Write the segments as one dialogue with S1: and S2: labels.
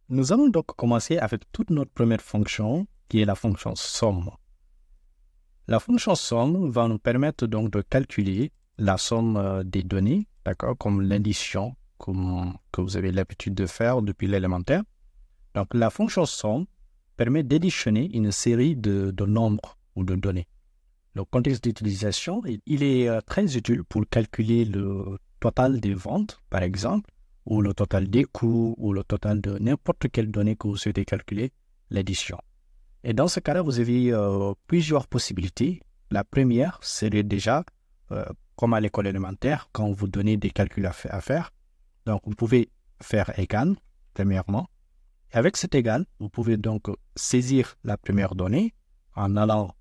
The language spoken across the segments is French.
S1: Nous allons donc commencer avec toute notre première fonction, qui est la fonction somme. La fonction somme va nous permettre donc de calculer la somme des données, d'accord, comme l'addition que vous avez l'habitude de faire depuis l'élémentaire. Donc, la fonction somme permet d'additionner une série de nombres ou de données. Le contexte d'utilisation, il est très utile pour calculer le total des ventes, par exemple, ou le total des coûts, ou le total de n'importe quelle donnée que vous souhaitez calculer, l'addition. Et dans ce cas-là, vous avez plusieurs possibilités. La première serait déjà, comme à l'école élémentaire, quand vous donnez des calculs à faire. Donc, vous pouvez faire égal, premièrement. Et avec cet égal, vous pouvez donc saisir la première donnée en allant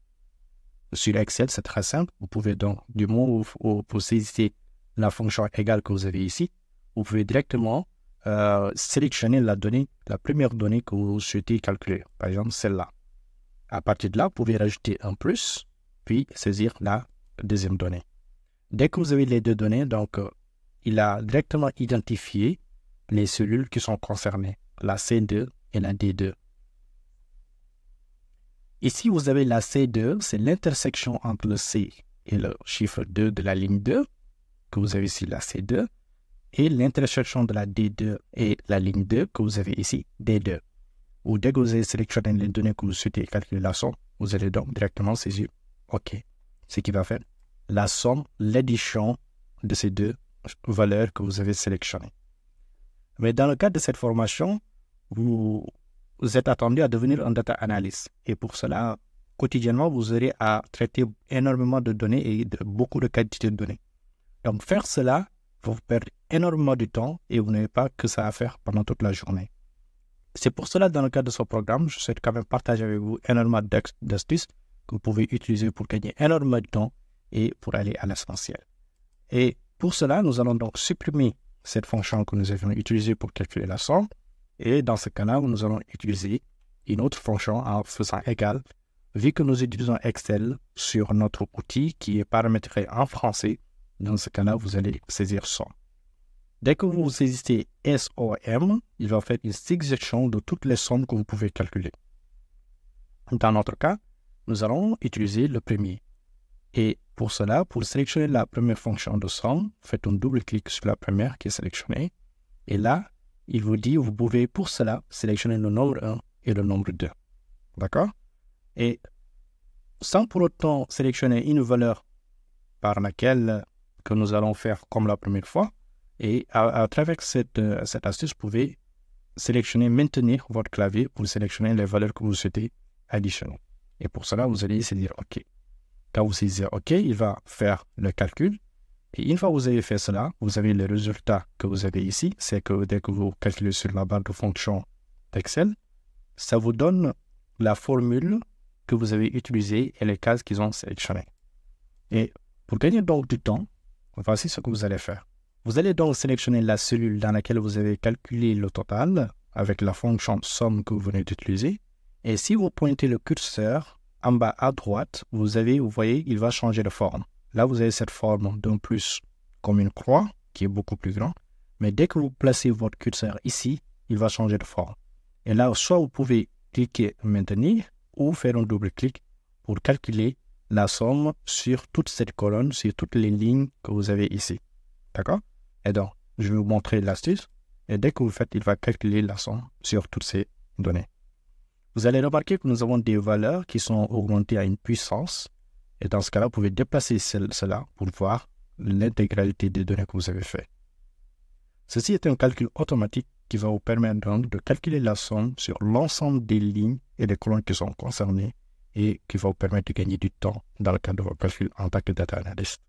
S1: sur Excel, c'est très simple. Vous pouvez donc, du moment où vous saisissez la fonction égale que vous avez ici, vous pouvez directement sélectionner la première donnée que vous souhaitez calculer. Par exemple, celle-là. À partir de là, vous pouvez rajouter un plus, puis saisir la deuxième donnée. Dès que vous avez les deux données, donc, il a directement identifié les cellules qui sont concernées, la C2 et la D2. Ici, vous avez la C2, c'est l'intersection entre le C et le chiffre 2 de la ligne 2, que vous avez ici la C2, et l'intersection de la D2 et la ligne 2, que vous avez ici D2. Ou dès que vous avez sélectionné les données que vous souhaitez calculer la somme, vous allez donc directement saisir OK. Ce qui va faire la somme, l'addition de ces deux valeurs que vous avez sélectionnées. Mais dans le cadre de cette formation, vous êtes attendu à devenir un data analyst. Et pour cela, quotidiennement, vous aurez à traiter énormément de données et beaucoup de quantités de données. Donc, faire cela va vous perdre énormément de temps et vous n'avez pas que ça à faire pendant toute la journée. C'est pour cela, dans le cadre de ce programme, je souhaite quand même partager avec vous énormément d'astuces que vous pouvez utiliser pour gagner énormément de temps et pour aller à l'essentiel. Et pour cela, nous allons donc supprimer cette fonction que nous avions utilisée pour calculer la somme. Et dans ce cas-là, nous allons utiliser une autre fonction en faisant égal. Vu que nous utilisons Excel sur notre outil qui est paramétré en français, dans ce cas-là, vous allez saisir somme. Dès que vous saisissez SOM, il va faire une sélection de toutes les sommes que vous pouvez calculer. Dans notre cas, nous allons utiliser le premier. Et pour cela, pour sélectionner la première fonction de somme, faites un double-clic sur la première qui est sélectionnée. Et là, il vous dit, vous pouvez pour cela sélectionner le nombre 1 et le nombre 2. D'accord? Et sans pour autant sélectionner une valeur par laquelle que nous allons faire comme la première fois, et à travers cette astuce, vous pouvez sélectionner, maintenir votre clavier pour sélectionner les valeurs que vous souhaitez additionner. Et pour cela, vous allez saisir OK. Quand vous saisissez OK, il va faire le calcul. Et une fois que vous avez fait cela, vous avez le résultat que vous avez ici. C'est que dès que vous calculez sur la barre de fonction d'Excel, ça vous donne la formule que vous avez utilisée et les cases qu'ils ont sélectionnées. Et pour gagner donc du temps, voici ce que vous allez faire. Vous allez donc sélectionner la cellule dans laquelle vous avez calculé le total avec la fonction somme que vous venez d'utiliser. Et si vous pointez le curseur en bas à droite, vous voyez, il va changer de forme. Là, vous avez cette forme d'un plus comme une croix qui est beaucoup plus grand. Mais dès que vous placez votre curseur ici, il va changer de forme. Et là, soit vous pouvez cliquer maintenir ou faire un double-clic pour calculer la somme sur toute cette colonne, sur toutes les lignes que vous avez ici. D'accord? Et donc, je vais vous montrer l'astuce. Et dès que vous faites, il va calculer la somme sur toutes ces données. Vous allez remarquer que nous avons des valeurs qui sont augmentées à une puissance. Et dans ce cas-là, vous pouvez déplacer cela pour voir l'intégralité des données que vous avez fait. Ceci est un calcul automatique qui va vous permettre donc de calculer la somme sur l'ensemble des lignes et des colonnes qui sont concernées et qui va vous permettre de gagner du temps dans le cadre de vos calculs en tant que data analyst.